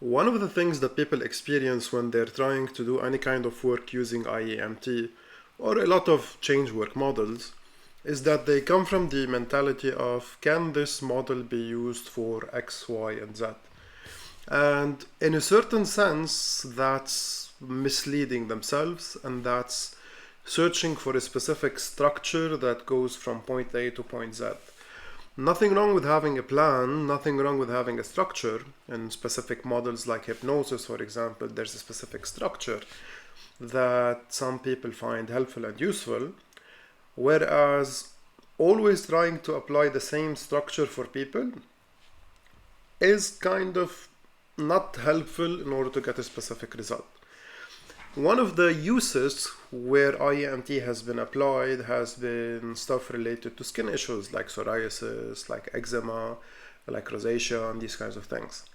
One of the things that people experience when they're trying to do any kind of work using IEMT or a lot of change work models is that they come from the mentality of, can this model be used for X, Y, and Z? And in a certain sense, that's misleading themselves, and that's searching for a specific structure that goes from point A to point Z. Nothing wrong with having a plan, nothing wrong with having a structure. In specific models like hypnosis, for example, there's a specific structure that some people find helpful and useful, whereas always trying to apply the same structure for people is kind of not helpful in order to get a specific result. One of the uses where IEMT has been applied has been stuff related to skin issues like psoriasis, like eczema, like rosacea, and these kinds of things.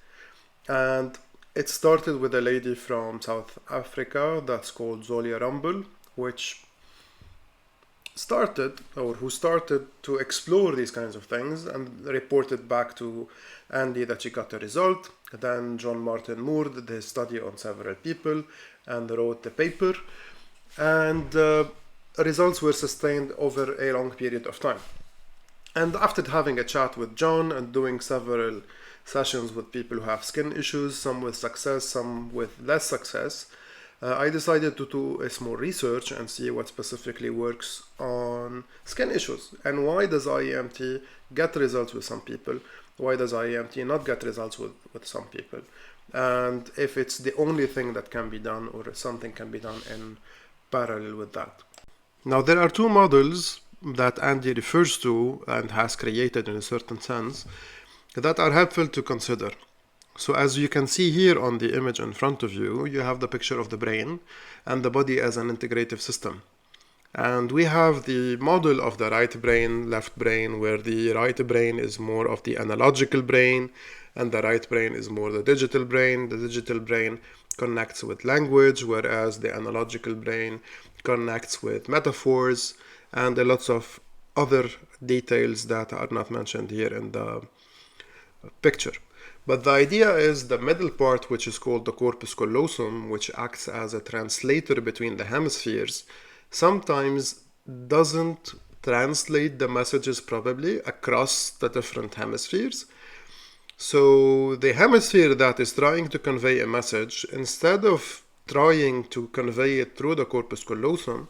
And it started with a lady from South Africa that's called Zolia Rumble, who started to explore these kinds of things and reported back to Andy that she got a result. Then John Martin Moore did his study on several people and wrote the paper, and results were sustained over a long period of time. And after having a chat with John and doing several sessions with people who have skin issues, some with success, some with less success, I decided to do a small research and see what specifically works on skin issues, and why does IEMT get results with some people, why does IEMT not get results with some people, and if it's the only thing that can be done or if something can be done in parallel with that. Now, there are two models that Andy refers to and has created in a certain sense that are helpful to consider. So as you can see here on the image in front of you, you have the picture of the brain and the body as an integrative system. And we have the model of the right brain, left brain, where the right brain is more of the analogical brain and the right brain is more the digital brain. The digital brain connects with language, whereas the analogical brain connects with metaphors and lots of other details that are not mentioned here in the picture. But the idea is the middle part, which is called the corpus callosum, which acts as a translator between the hemispheres, sometimes doesn't translate the messages probably across the different hemispheres. So the hemisphere that is trying to convey a message, instead of trying to convey it through the corpus callosum,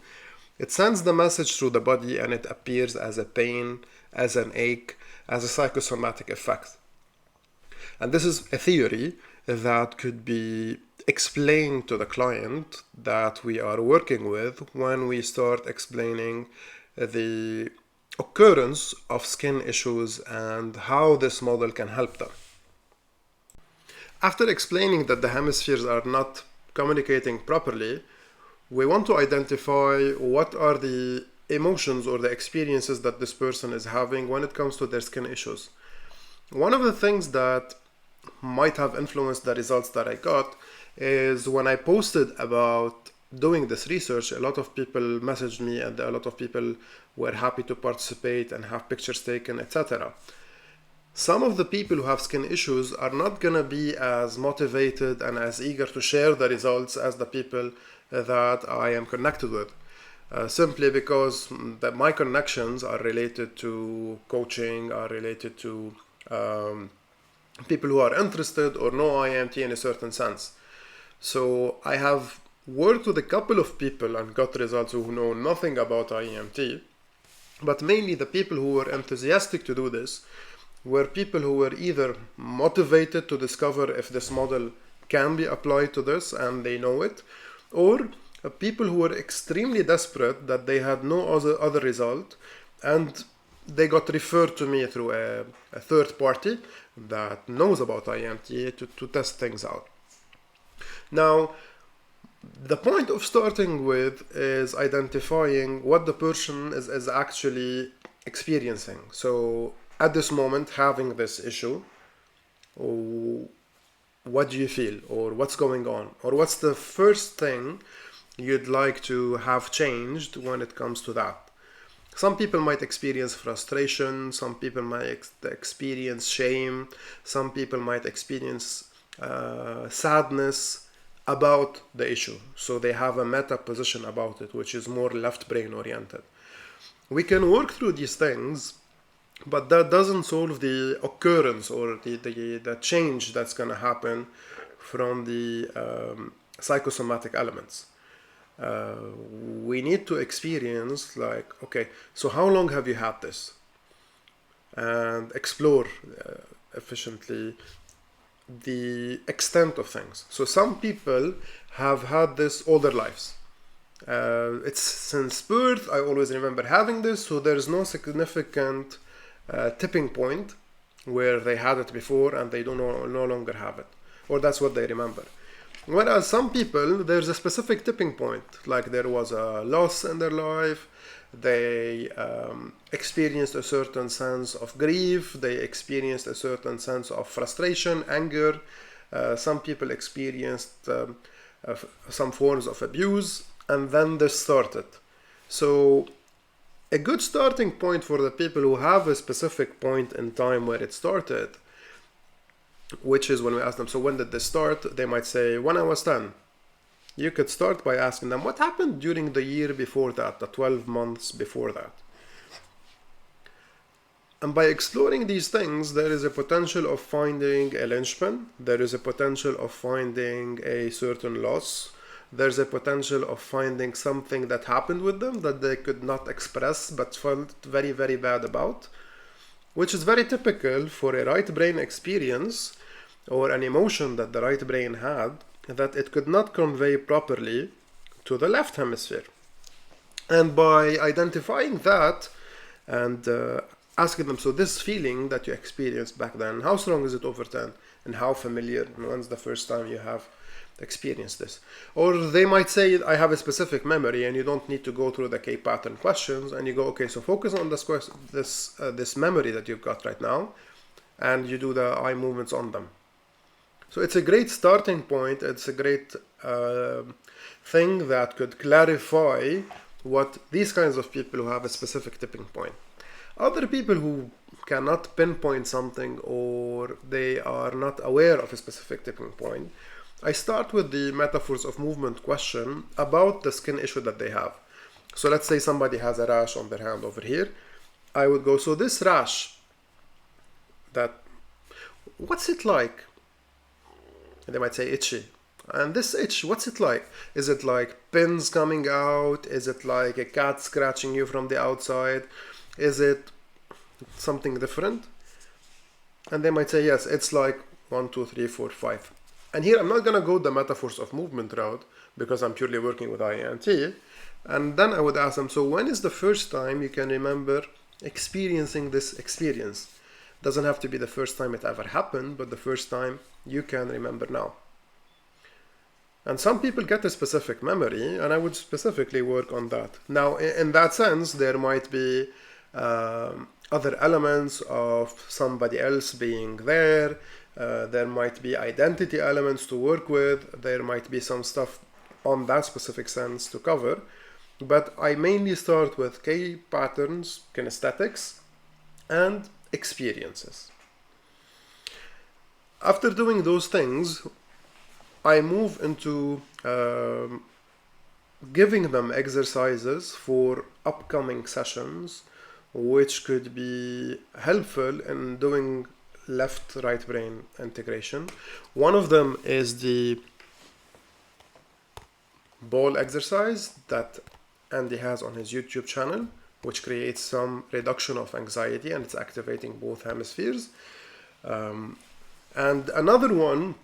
it sends the message through the body and it appears as a pain, as an ache, as a psychosomatic effect. And this is a theory that could be explained to the client that we are working with when we start explaining the occurrence of skin issues and how this model can help them. After explaining that the hemispheres are not communicating properly, we want to identify what are the emotions or the experiences that this person is having when it comes to their skin issues. One of the things that might have influenced the results that I got is when I posted about doing this research, a lot of people messaged me and a lot of people were happy to participate and have pictures taken, etc. Some of the people who have skin issues are not going to be as motivated and as eager to share the results as the people that I am connected with. Simply because my connections are related to coaching, are related to people who are interested or know IEMT in a certain sense. So I have worked with a couple of people and got results who know nothing about IEMT, but mainly the people who were enthusiastic to do this were people who were either motivated to discover if this model can be applied to this and they know it, or people who were extremely desperate that they had no other result and they got referred to me through a third party that knows about IEMT to test things out. Now, the point of starting with is identifying what the person is actually experiencing. So at this moment, having this issue, what do you feel, or what's going on, or what's the first thing you'd like to have changed when it comes to that? Some people might experience frustration, some people might experience shame, some people might experience sadness about the issue. So they have a meta position about it, which is more left brain oriented. We can work through these things, but that doesn't solve the occurrence or the change that's going to happen from the psychosomatic elements. We need to experience, like, okay, so how long have you had this? And explore efficiently the extent of things. So some people have had this all their lives. It's since birth, I always remember having this, so there's no significant tipping point where they had it before and they no longer have it, or that's what they remember. Whereas some people, there's a specific tipping point, like there was a loss in their life, they experienced a certain sense of grief, they experienced a certain sense of frustration, anger. Some people experienced some forms of abuse, and then this started. So a good starting point for the people who have a specific point in time where it started, which is when we ask them, so when did this start? They might say, when I was 10. You could start by asking them, what happened during the year before that, the 12 months before that? And by exploring these things, there is a potential of finding a linchpin. There is a potential of finding a certain loss. There's a potential of finding something that happened with them that they could not express but felt very, very bad about, which is very typical for a right brain experience or an emotion that the right brain had that it could not convey properly to the left hemisphere. And by identifying that and asking them, so this feeling that you experienced back then, how strong is it over 10? And how familiar, and when's the first time you have experienced this? Or they might say, I have a specific memory, and you don't need to go through the K pattern questions, and you go, okay, so focus on this memory that you've got right now, and you do the eye movements on them. So it's a great starting point. It's a great thing that could clarify what these kinds of people who have a specific tipping point. Other people who cannot pinpoint something or they are not aware of a specific tipping point, I start with the metaphors of movement question about the skin issue that they have. So let's say somebody has a rash on their hand over here. I would go, so this rash, what's it like? And they might say itchy. And this itch, what's it like? Is it like pins coming out? Is it like a cat scratching you from the outside? Is it something different? And they might say, yes, it's like 1, 2, 3, 4, 5. And here I'm not going to go the metaphors of movement route because I'm purely working with IEMT. And then I would ask them, so when is the first time you can remember experiencing this experience? Doesn't have to be the first time it ever happened, but the first time you can remember now. And some people get a specific memory, and I would specifically work on that. Now, in that sense, there might be other elements of somebody else being there. There might be identity elements to work with. There might be some stuff on that specific sense to cover. But I mainly start with K patterns, kinesthetics, and experiences. After doing those things, I move into giving them exercises for upcoming sessions, which could be helpful in doing left-right brain integration. One of them is the ball exercise that Andy has on his YouTube channel, which creates some reduction of anxiety and it's activating both hemispheres. And another one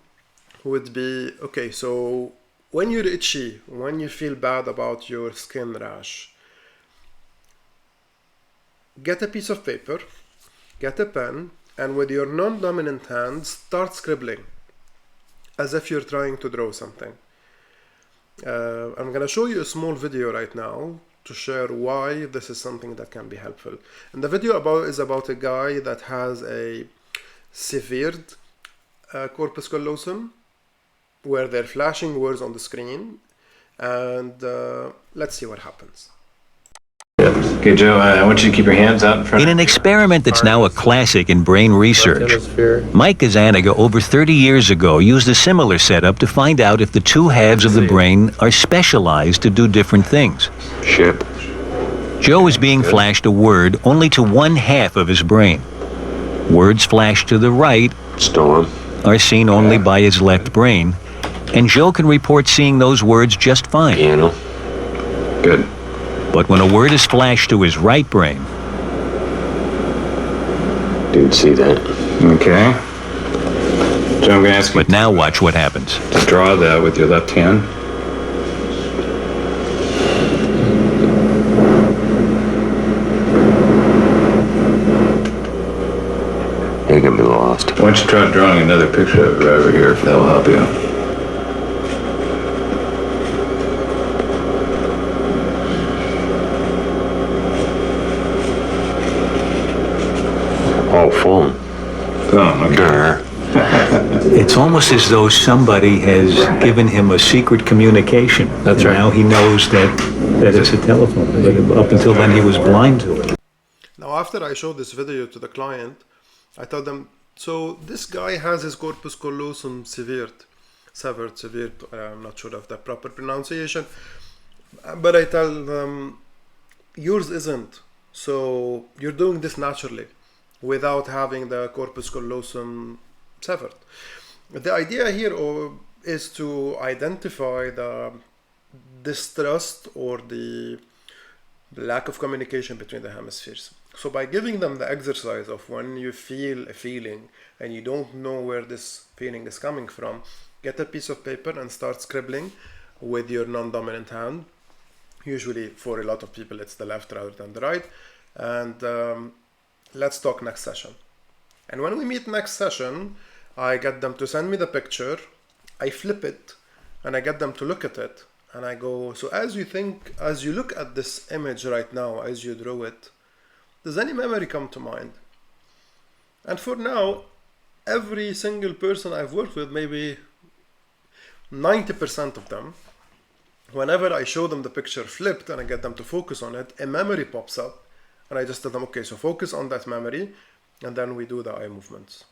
would be, okay, so when you're itchy, when you feel bad about your skin rash, get a piece of paper, get a pen, and with your non-dominant hand, start scribbling as if you're trying to draw something. I'm going to show you a small video right now to share why this is something that can be helpful. And the video is about a guy that has a severed corpus callosum, where they're flashing words on the screen, and let's see what happens. Good. Okay, Joe, I want you to keep your hands out in front In an experiment that's now a classic in brain research, Mike Gazzaniga over 30 years ago used a similar setup to find out if the two halves of the brain are specialized to do different things. Ship. Joe is being flashed a word only to one half of his brain. Words flashed to the right Storm. are seen only by his left brain, and Joe can report seeing those words just fine. Piano. Good. But when a word is flashed to his right brain, Dude, see that? Okay. So I'm going to ask you but now watch what happens. to draw that with your left hand. You're gonna be lost. Why don't you try drawing another picture of it over here if that will help you. Oh, phone. Oh, okay. It's almost as though somebody has given him a secret communication. That's right. Now he knows that it's a telephone. But up until then, he was blind to it. Now, after I showed this video to the client, I told them, so this guy has his corpus callosum severed. I'm not sure of the proper pronunciation, but I tell them, yours isn't. So you're doing this naturally, without having the corpus callosum severed. The idea here is to identify the distrust or the lack of communication between the hemispheres. So by giving them the exercise of when you feel a feeling and you don't know where this feeling is coming from, get a piece of paper and start scribbling with your non-dominant hand. Usually for a lot of people it's the left rather than the right. And let's talk next session. And when we meet next session, I get them to send me the picture, I flip it, and I get them to look at it. And I go, so as you look at this image right now, as you draw it, does any memory come to mind? And for now, every single person I've worked with, maybe 90% of them, whenever I show them the picture flipped and I get them to focus on it, a memory pops up. And I just tell them, okay, so focus on that memory, and then we do the eye movements.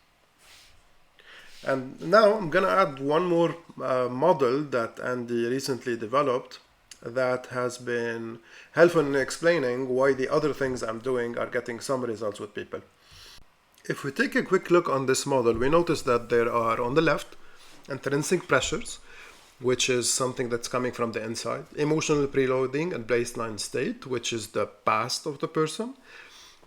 And now I'm gonna add one more model that Andy recently developed that has been helpful in explaining why the other things I'm doing are getting some results with people. If we take a quick look on this model, we notice that there are, on the left, intrinsic pressures, which is something that's coming from the inside, emotional preloading and baseline state, which is the past of the person.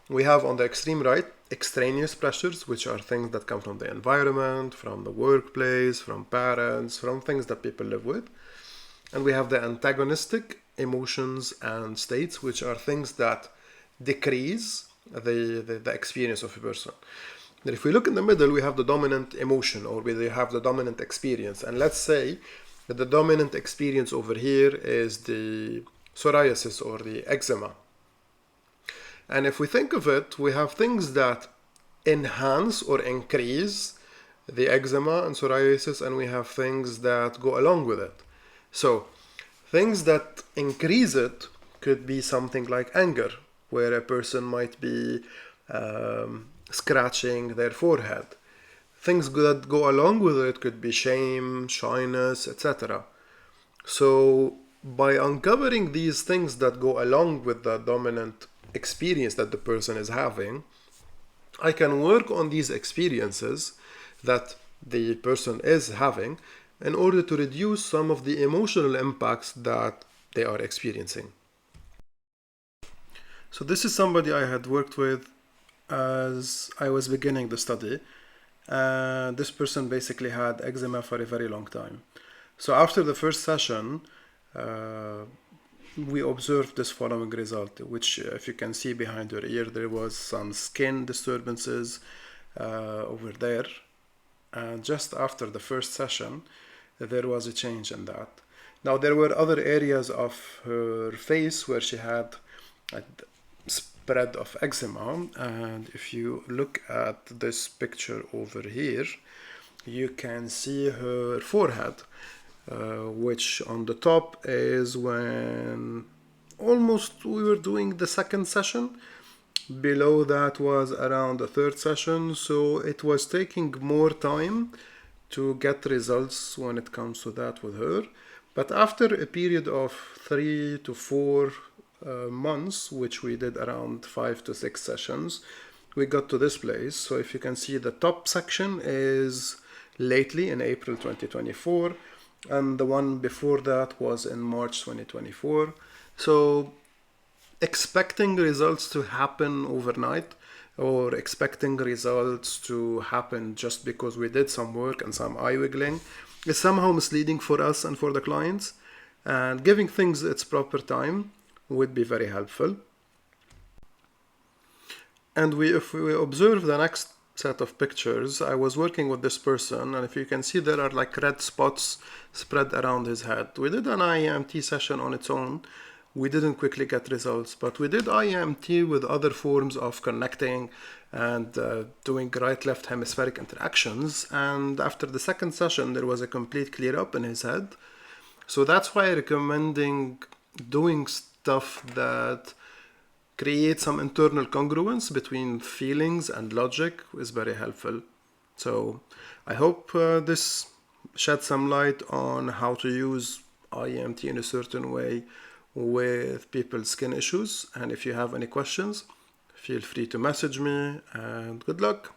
We have on the extreme right, extraneous pressures, which are things that come from the environment, from the workplace, from parents, from things that people live with. And we have the antagonistic emotions and states, which are things that decrease the experience of a person. And if we look in the middle, we have the dominant emotion, or we have the dominant experience. And let's say that the dominant experience over here is the psoriasis or the eczema. And if we think of it, we have things that enhance or increase the eczema and psoriasis, and we have things that go along with it. So things that increase it could be something like anger, where a person might be scratching their forehead. Things that go along with it could be shame, shyness, etc. So by uncovering these things that go along with the dominant experience that the person is having, I can work on these experiences that the person is having in order to reduce some of the emotional impacts that they are experiencing. So this is somebody I had worked with as I was beginning the study. This person basically had eczema for a very long time. So after the first session, we observed this following result, which if you can see behind your ear, there was some skin disturbances over there. And just after the first session, there was a change in that. Now there were other areas of her face where she had a spread of eczema, and if you look at this picture over here, you can see her forehead, which on the top is when almost we were doing the second session. Below that was around the third session, so it was taking more time to get results when it comes to that with her. But after a period of 3 to 4 months, which we did around 5 to 6 sessions, we got to this place. So if you can see, the top section is lately in April 2024, and the one before that was in March 2024. So expecting results to happen overnight, or expecting results to happen just because we did some work and some eye wiggling, is somehow misleading for us and for the clients. And giving things its proper time would be very helpful. And if we observe the next set of pictures, I was working with this person, and if you can see, there are like red spots spread around his head. We did an IEMT session on its own. We didn't quickly get results, but we did IEMT with other forms of connecting and doing right-left hemispheric interactions. And after the second session, there was a complete clear up in his head. So that's why I'm recommending doing stuff that create some internal congruence between feelings and logic is very helpful. So I hope this shed some light on how to use IEMT in a certain way with people's skin issues. And if you have any questions, feel free to message me, and good luck.